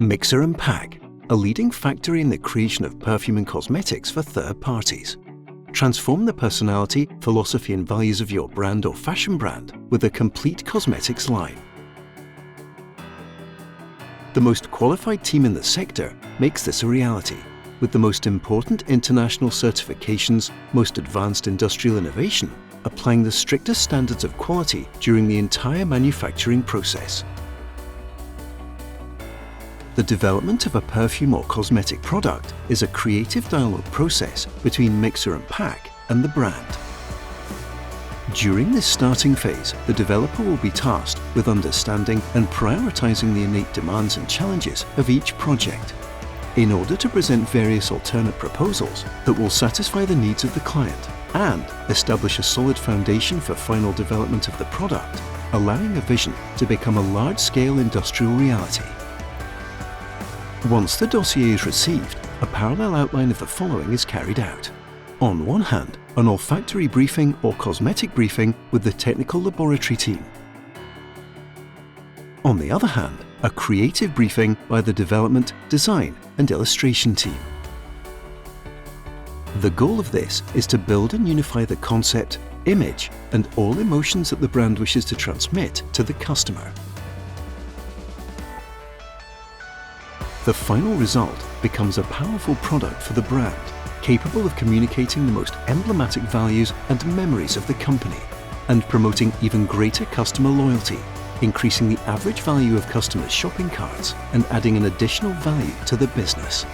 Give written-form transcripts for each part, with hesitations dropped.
Mixer and Pack, a leading factory in the creation of perfume and cosmetics for third parties. Transform the personality, philosophy and values of your brand or fashion brand with a complete cosmetics line. The most qualified team in the sector makes this a reality, with the most important international certifications, most advanced industrial innovation, applying the strictest standards of quality during the entire manufacturing process. The development of a perfume or cosmetic product is a creative dialogue process between Mixer and Pack and the brand. During this starting phase, the developer will be tasked with understanding and prioritizing the innate demands and challenges of each project, in order to present various alternate proposals that will satisfy the needs of the client and establish a solid foundation for final development of the product, allowing a vision to become a large-scale industrial reality. Once the dossier is received, a parallel outline of the following is carried out. On one hand, an olfactory briefing or cosmetic briefing with the technical laboratory team. On the other hand, a creative briefing by the development, design and illustration team. The goal of this is to build and unify the concept, image and all emotions that the brand wishes to transmit to the customer. The final result becomes a powerful product for the brand, capable of communicating the most emblematic values and memories of the company, and promoting even greater customer loyalty, increasing the average value of customers' shopping carts and adding an additional value to the business.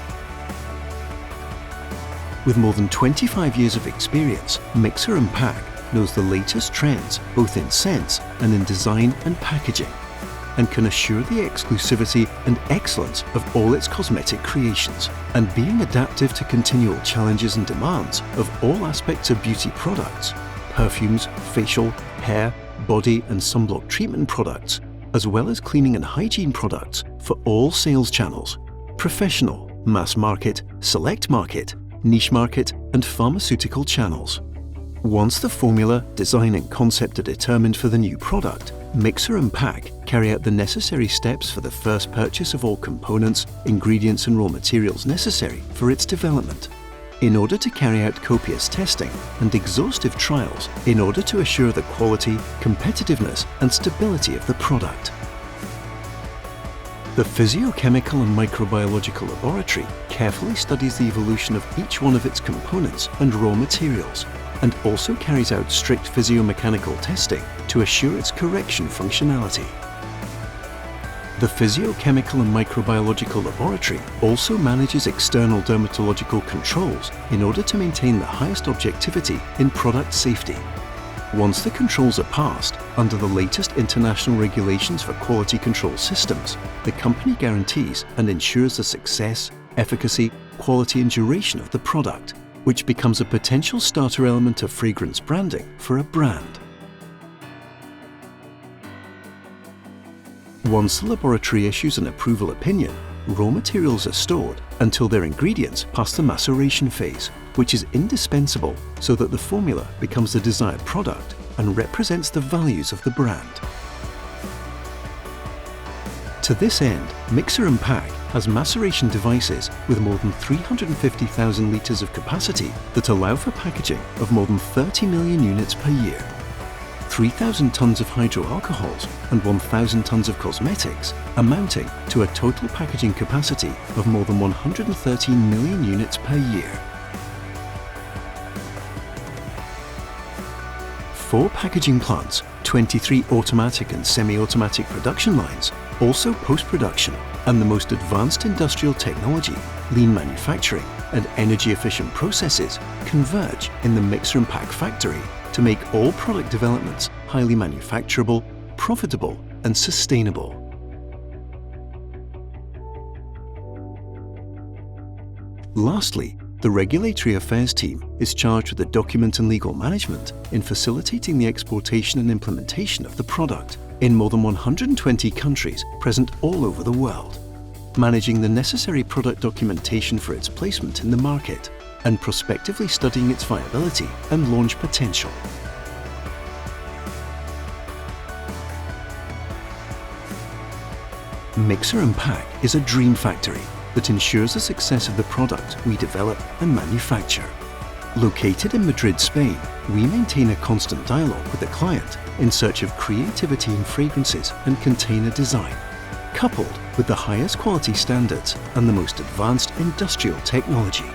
With more than 25 years of experience, Mixer and Pack knows the latest trends both in scents and in design and packaging, and can assure the exclusivity and excellence of all its cosmetic creations, and being adaptive to continual challenges and demands of all aspects of beauty products, perfumes, facial, hair, body and sunblock treatment products, as well as cleaning and hygiene products for all sales channels: professional, mass market, select market, niche market and pharmaceutical channels. Once the formula, design and concept are determined for the new product, Mixer and Pack carry out the necessary steps for the first purchase of all components, ingredients and raw materials necessary for its development, in order to carry out copious testing and exhaustive trials in order to assure the quality, competitiveness and stability of the product. The physiochemical and microbiological laboratory carefully studies the evolution of each one of its components and raw materials, and also carries out strict physiomechanical testing to assure its correction functionality. The physiochemical and microbiological laboratory also manages external dermatological controls in order to maintain the highest objectivity in product safety. Once the controls are passed, under the latest international regulations for quality control systems, the company guarantees and ensures the success, efficacy, quality and duration of the product, which becomes a potential starter element of fragrance branding for a brand. Once the laboratory issues an approval opinion, raw materials are stored until their ingredients pass the maceration phase, which is indispensable so that the formula becomes the desired product and represents the values of the brand. To this end, Mixer and Pack has maceration devices with more than 350,000 litres of capacity that allow for packaging of more than 30 million units per year. 3,000 tonnes of hydroalcohols and 1,000 tonnes of cosmetics, amounting to a total packaging capacity of more than 113 million units per year. 4 packaging plants, 23 automatic and semi-automatic production lines, also post-production, and the most advanced industrial technology, lean manufacturing and energy-efficient processes converge in the Mixer and Pack factory to make all product developments highly manufacturable, profitable and sustainable. Lastly, the Regulatory Affairs team is charged with the document and legal management in facilitating the exportation and implementation of the product in more than 120 countries present all over the world, managing the necessary product documentation for its placement in the market, and prospectively studying its viability and launch potential. Mixer and Pack is a dream factory that ensures the success of the product we develop and manufacture. Located in Madrid, Spain, we maintain a constant dialogue with the client in search of creativity in fragrances and container design, coupled with the highest quality standards and the most advanced industrial technology.